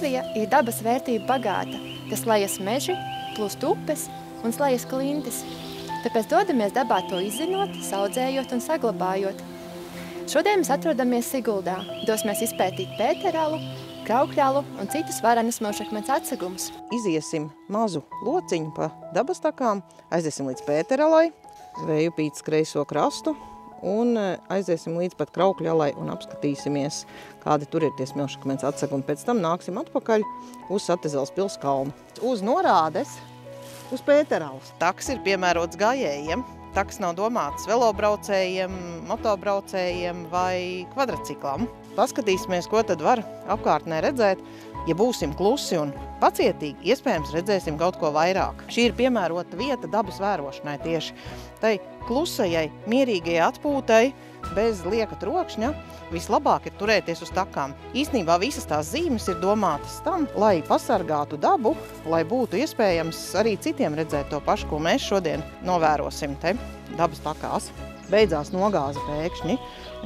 Latvija ir dabas vērtība bagāta. Tas lejas meži, plūst upes un slējas klintis. Tāpēc dodamies dabā to izzinot, saudzējot un saglabājot. Šodien mēs atrodamies Siguldā. Dosimies izpētīt pēteralu, kraukļalu un citus varenas smilšakmens atsegumus. Iziesim mazu lociņu pa dabas takām, aiziesim līdz Pēteralai, Zvejupītes kreiso krastu un aiziesim līdz pat Kraukļalai un apskatīsimies, kādi tur ir tie smilšakmens atsegumi. Pēc tam nāksim atpakaļ uz Satezels pils kalnu. Uz norādes uz Pēteralas. Taks ir piemērots gājējiem. Taks nav domāts velobraucējiem, motobraucējiem vai kvadraciklam. Paskatīsimies, ko tad var apkārtnē redzēt. Ja būsim klusi un pacietīgi, iespējams redzēsim kaut ko vairāk. Šī ir piemērota vieta dabas vērošanai tieši. Tai klusajai, mierīgajai atpūtai, bez lieka trokšņa, vislabāk ir turēties uz takām. Īstenībā visas tās zīmes ir domātas tam, lai pasargātu dabu, lai būtu iespējams arī citiem redzēt to pašu, ko mēs šodien novērosim te dabas takās. Beidzās nogāze pēkšņi.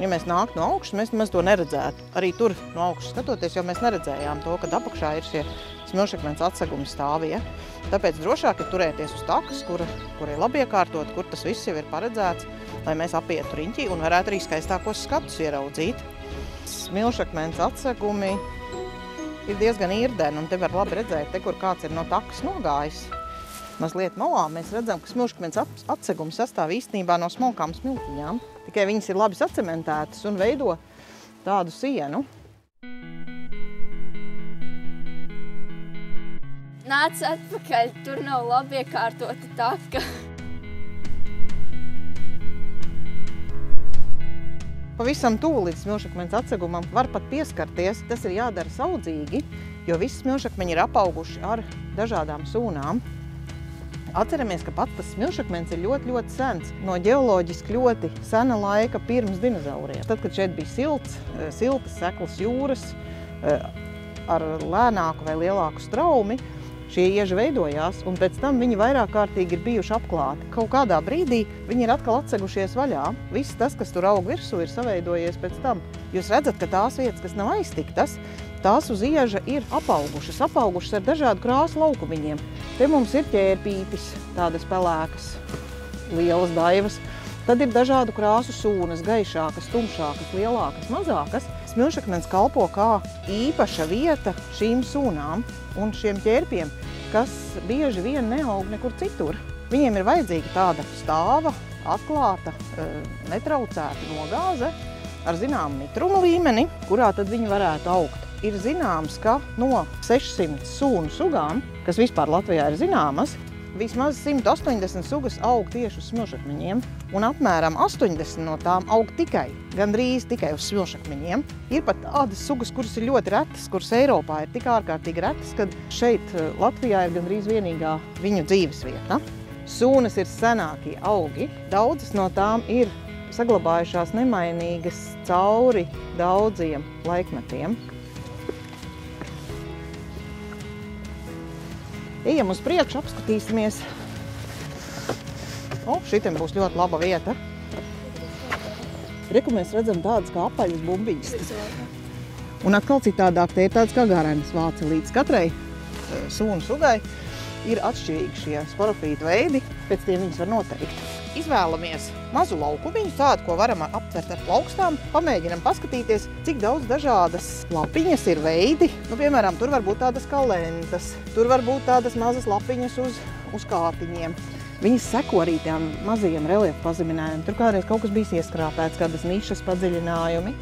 Ja mēs nāktu no augšas, mēs nemaz to neredzētu. Arī tur no augšas skatoties, jo mēs neredzējām to, kad apakšā ir šie smilšakmens atsegumi stāvie. Tāpēc drošāk ir turēties uz takas, kur ir labi iekārtot, kur tas viss jau ir paredzēts, lai mēs apietu riņķī un varētu arī skaistākos skatus ieraudzīt. Smilšakmens atsegumi ir diezgan irdeni, un te var labi redzēt, te, kur kāds ir no takas nogājis. Mazliet malā mēs redzam, ka smilšakmens atsegumi sastāv īstenībā no smalkām smiltiņām. Tikai viņas ir labi sacementētas un veido tādu sienu. Nāc atpakaļ, tur nav labi iekārtota taka. Pavisam tuvu līdz smilšakmens atsegumam var pat pieskarties. Tas ir jādara saudzīgi, jo visi smilšakmeņi ir apauguši ar dažādām sūnām. Atceramies, ka pats tas smilšakmens ir ļoti sens, no ģeoloģiski ļoti sena laika pirms dinozauriem. Tad, kad šeit bija siltas, seklas jūras ar lēnāku vai lielāku straumi, šie ieži veidojās, un pēc tam viņi vairāk kārtīgi ir bijuši apklāti. Kaut kādā brīdī viņi ir atkal atsegušies vaļā. Viss tas, kas tur aug virsū, ir saveidojies pēc tam. Jūs redzat, ka tās vietas, kas nav aiztiktas, tās uz ieža ir apaugušas ar dažādu krāsu laukumiņiem. Te mums ir ķērpītis, tādas pelēkas, lielas daivas. Tad ir dažādu krāsu sūnas, gaišākas, tumšākas, lielākas, mazākas. Smilšakmens kalpo kā īpaša vieta šīm sūnām un šiem ķērpiem, kas bieži vien neaug nekur citur. Viņiem ir vajadzīga tāda stāva, atklāta, netraucēta nogāze ar zināmu mitrumu līmeni, kurā tad viņi varētu augt. Ir zināms, ka no 600 sūnu sugām, kas vispār Latvijā ir zināmas, vismaz 180 sugas aug tieši uz smilšakmeņiem, un apmēram 80 no tām aug gandrīz tikai uz smilšakmeņiem. Ir pat tādas sugas, kuras ir ļoti retas, kuras Eiropā ir tik ārkārtīgi retas, kad šeit Latvijā ir gandrīz vienīgā viņu dzīvesvieta. Sūnas ir senākie augi, daudzas no tām ir saglabājušās nemainīgas cauri daudziem laikmetiem. Ejam uz priekšu, apskatīsimies. Šitam būs ļoti laba vieta. Reku mēs redzam tādas kā apaļas bumbiņas. Un atkal citādāk, te ir tāds kā garenas vācelītes. Katrai sūnu sugai ir atšķirīgi šie sporofītu veidi, pēc tiem viņas var noteikt. Izvēlamies mazu laukumiņu, tādu, ko varam aptvert ar plaukstām. Pamēģinam paskatīties, cik daudz dažādas lapiņas ir veidi. Piemēram, tur var būt tādas kā lentas, tur var būt tādas mazas lapiņas uz kātiņiem. Viņas seko arī tiem mazajiem reliefu pazeminājumiem. Tur kādreiz kaut kas bijis ieskrāpēts, kādas nišas padziļinājumi.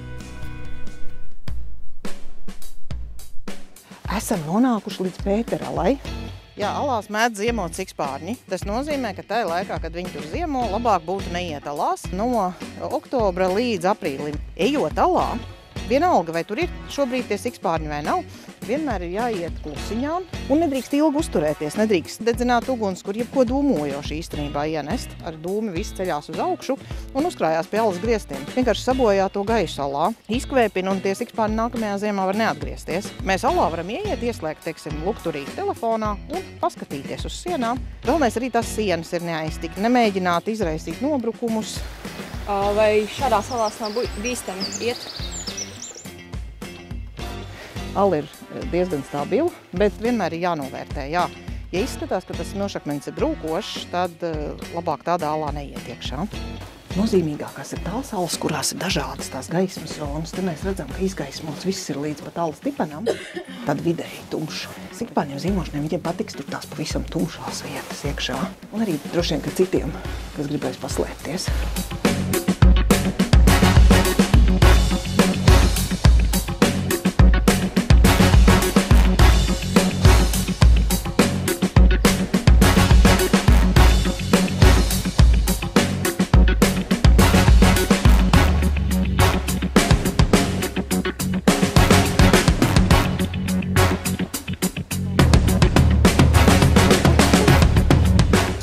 Esam nonākuši līdz Pēteralai. Jā, alās mēdz ziemot sikspārņi. Tas nozīmē, ka tajā laikā, kad viņi tur ziemo, labāk būtu neiet alās no oktobra līdz aprīlim. Ejot alā, vienalga, vai tur ir šobrīd tie sikspārņi vai nav, vienmēr ir jāiet klusiņām un nedrīkst ilgi uzturēties, nedrīkst dedzināt uguns, kur jebko dūmojoši īstenībā ienest. Ar dūmi viss ceļās uz augšu un uzkrājās pie alas griestiem. Vienkārši sabojā to gaisu alā, izkvēpina un tie sikspārņi nākamajā ziemā var neatgriezties. Mēs alā varam ieiet, ieslēgt, teiksim, lukturīt telefonā un paskatīties uz sienām. Galvenais arī tas sienas ir neaiztikt, nemēģināt izraisīt nobrukumus. Vai šādās alās nav bīstami iet? Ala ir diezgan stabila, bet vienmēr ir jānovērtē, jā. Ja izskatās, ka tas smilšakmenis ir brūkošs, tad labāk tādā alā neiet iekšā. Nozīmīgākās ir tās alas, kurās ir dažādas tās gaismas zonas. Te mēs redzam, ka izgaismots viss ir līdz pat alas tipanam, tad vidēji tumšs. Sikpāņiem zīmošaniem viņiem patiks tur tās pavisam tumšās vietas iekšā. Un arī droši vien, ka citiem, kas gribēs paslēpties.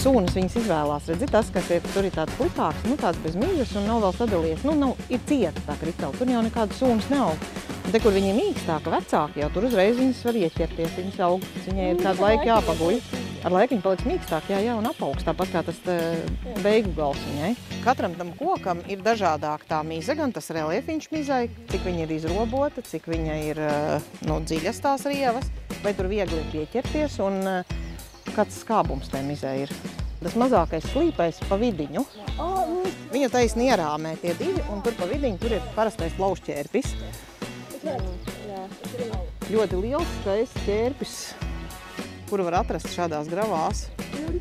Sūnas viņas izvēlās, redzi, tas, kas ir, tur ir tāds plikāks, tāds bez mīļas un nav vēl sadalījies. Ir cieta tā kristala, tur jau nekāda sūnas nav. Un te, kur viņi ir mīkstāka, vecāki, jau tur uzreiz viņas var ieķerties, viņas aug, viņai ir kādu laiku jāpaguļ. Ar laiku viņi paliks mīkstāk, jā, un apaugs, tāpat kā tas beigu gals viņai. Katram tam kokam ir dažādāk tā mize, gan tas reliefiņš mizai, cik viņa ir izrobota, cik viņa ir dziļas tās rievas, vai tur viegli ir pieķerties un kāds skābums tai mizē ir. Tas mazākais slīpais pa vidiņu. Viņu taisni ierāmē tie divi, un tur pa vidiņu tur ir parastais plaušķērpis. Ļoti liels, skaists ķērpis, kuru var atrast šādās gravās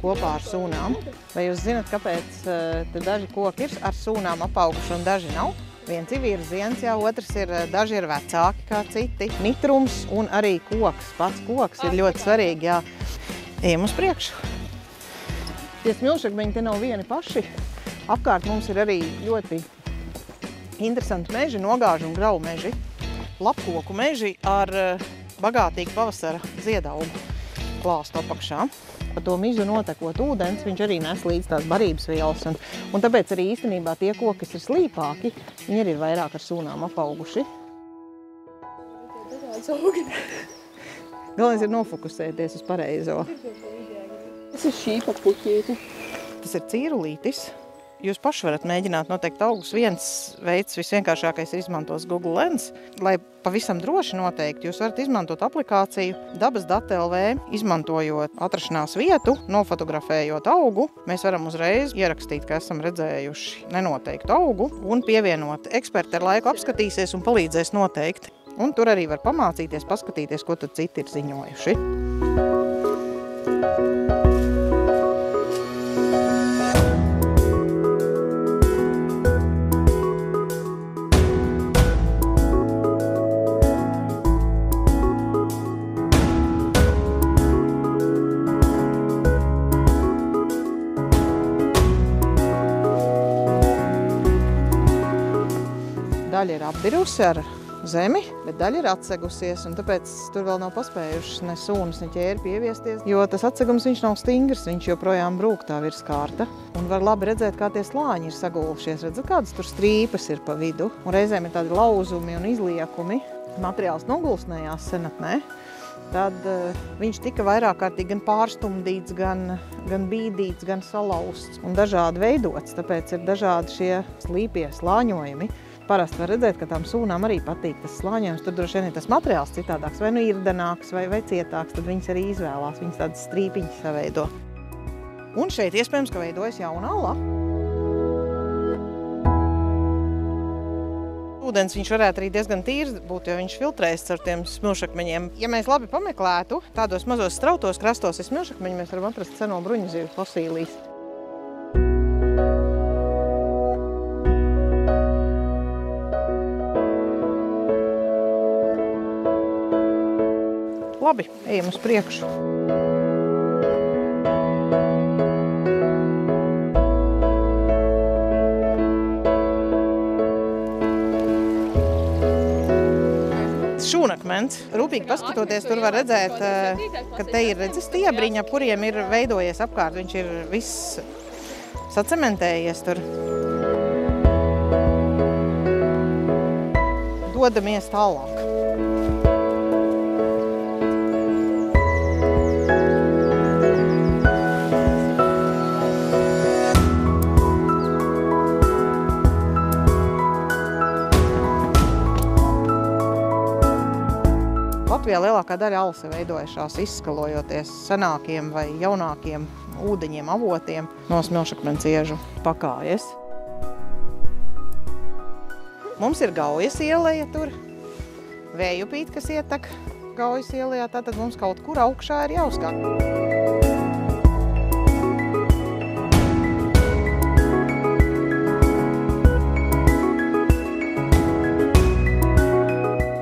kopā ar sūnām. Vai jūs zināt, kāpēc te daži koki ir ar sūnām apauguši un daži nav? Viens ir virziens, jā, otrs ir, daži ir vecāki kā citi. Mitrums un arī koks, pats koks ir ļoti svarīgi, jā. Ejam uz priekšu. Tie smilšakmeņi te nav vieni paši. Apkārt mums ir arī ļoti interesanti meži, nogāžu un grauju meži. Lapkoku meži ar bagātīgu pavasara ziedaugu klāstu apakšā. Pa to mizu notekot ūdens, viņš arī nes līdz tās barības vielas. Un tāpēc arī īstenībā tie koki, kas ir slīpāki, viņi arī ir vairāk ar sūnām apauguši. Galvenais ir nofokusēties uz pareizo. Tas ir šī papuķīte. Tas ir cīrulītis. Jūs paši varat mēģināt noteikt augus. Viens veids visvienkāršākais ir izmantos Google Lens. Lai pavisam droši noteikt, jūs varat izmantot aplikāciju Dabasdata.lv, izmantojot atrašanās vietu, nofotografējot augu. Mēs varam uzreiz ierakstīt, ka esam redzējuši nenoteiktu augu un pievienot. Eksperti ar laiku apskatīsies un palīdzēs noteikt. Un tur arī var pamācīties, paskatīties, ko tad citi ir ziņojuši. Daļa ir apbirusi ar zemi, bet daļa ir atsegusies, un tāpēc tur vēl nav paspējušas ne sūnas, ne ķērpi ieviesties, jo tas atsegums viņš nav stingrs, viņš joprojām brūk tā virskārta. Un var labi redzēt, kā tie slāņi ir sagulšies. Redzat, kādas tur strīpas ir pa vidu, un reizēm ir tādi lauzumi un izliekumi. Materiāls nogulsnējās senatnē. Tad viņš tika vairāk kārtīgi gan pārstumdīts, gan bīdīts, gan salauzts un dažādi veidots, tāpēc ir dažādi šie slīpie slāņojumi. Parasti var redzēt, ka tām sūnām arī patīk tas slāņojums. Tur droši vien ir tas materiāls citādāks, vai irdenāks, vai cietāks, tad viņas arī izvēlās. Viņas tādas strīpiņas saveido. Un šeit iespējams, ka veidojas jauna ala. Ūdens viņš varētu arī diezgan tīrs būt, jo viņš filtrējas ar tiem smilšakmeņiem. Ja mēs labi pameklētu, tādos mazos strautos krastos ir smilšakmeņi, mēs varam atrast seno bruņuzīvu fosīlijas. Labi, ejam uz priekšu. Šūnakmens. Rūpīgi paskatoties, tur var redzēt, ka te ir stiebriņa, ap kuriem ir veidojies apkārt. Viņš ir viss sacementējies tur. Dodamies tālāk. Latvijā lielākā daļa alas ir veidojušās izskalojoties senākiem vai jaunākiem ūdeņiem, avotiem no smilšakmens iežu pakājes. Mums ir Gaujas ieleja tur, Vējupīt, kas ietek Gaujas ielejā, tātad mums kaut kur augšā ir jāuzkāp.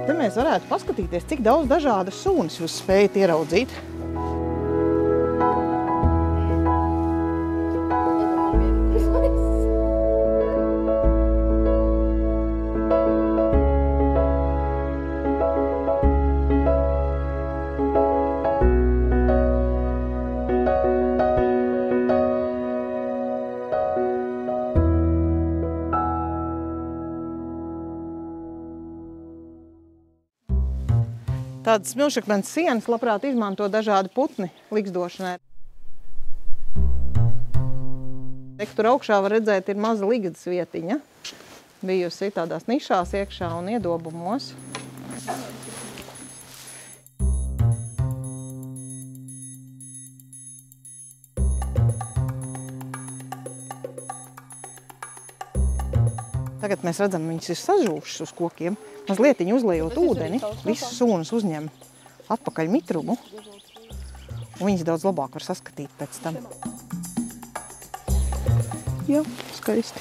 Te mēs varētu paskatīties, cik daudz dažādas sunas jūs spējat ieraudzīt. Tādas smilšakmens sienas labprāt izmanto dažādi putni ligzdošanai. Tur augšā var redzēt, ir maza ligzdas vietiņa. Bijusi tādās nišās iekšā un iedobumos. Tagad mēs redzam, viņas ir sažūšas uz kokiem. Mazlietiņi uzliejot ūdeni, visas sunas uzņem atpakaļ mitrumu, un viņas daudz labāk var saskatīt pēc tam. Jā, skaisti.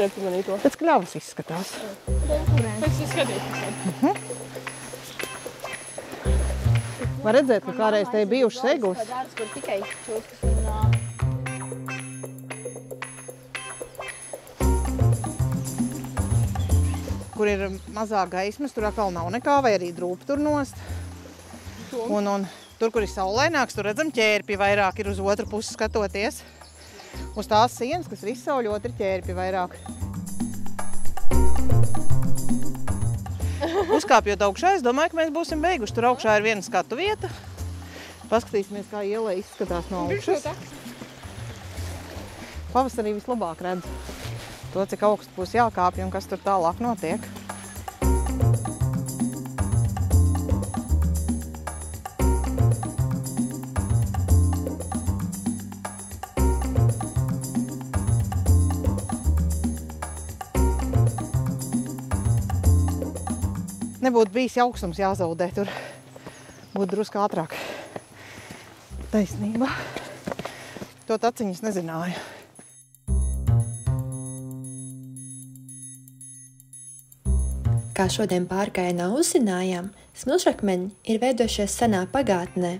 Nepamanīju to. Pēc kļavas izskatās. Pēc izskatīt. Var redzēt, ka kādreiz te ir bijušas eglis. Kur tikai čūskas un nāk. Kur ir mazāk gaismas, tur atkal nav nekā, vai arī drūp tur nost. Un tur, kur ir saulaināks, tur redzam ķērpi vairāk ir uz otru pusi skatoties. Uz tās sienas, kas ir izsauļot, ir ķērpi vairāk. Uzkāpjot augšā, es domāju, ka mēs būsim beiguši. Tur augšā ir viena skatu vieta. Paskatīsimies, kā ielē izskatās no augšas. Pavasarī vislabāk redz to, cik augstu būs jākāpj un kas tur tālāk notiek. Nebūtu bijis augstums jāzaudē, tur būtu drusku ātrāk. Taisnība. To taciņas nezināju. Kā šodien pārgājienā uzzinājām, smilšakmeņi ir veidojušies senā pagātnē.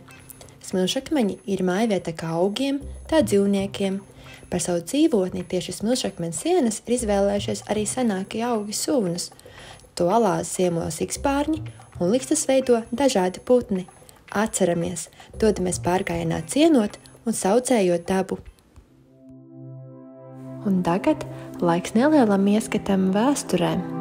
Smilšakmeņi ir mājvieta kā augiem, tā dzīvniekiem. Par savu dzīvotni tieši smilšakmeņu sienas ir izvēlējušies arī senākie augi sunas. To alās ziemo sikspārņi un likstas veido dažādi putni. Atceramies, dodamies pārgājienā cienot un saucējot dabu. Un tagad laiks nelielam ieskatam vēsturēm.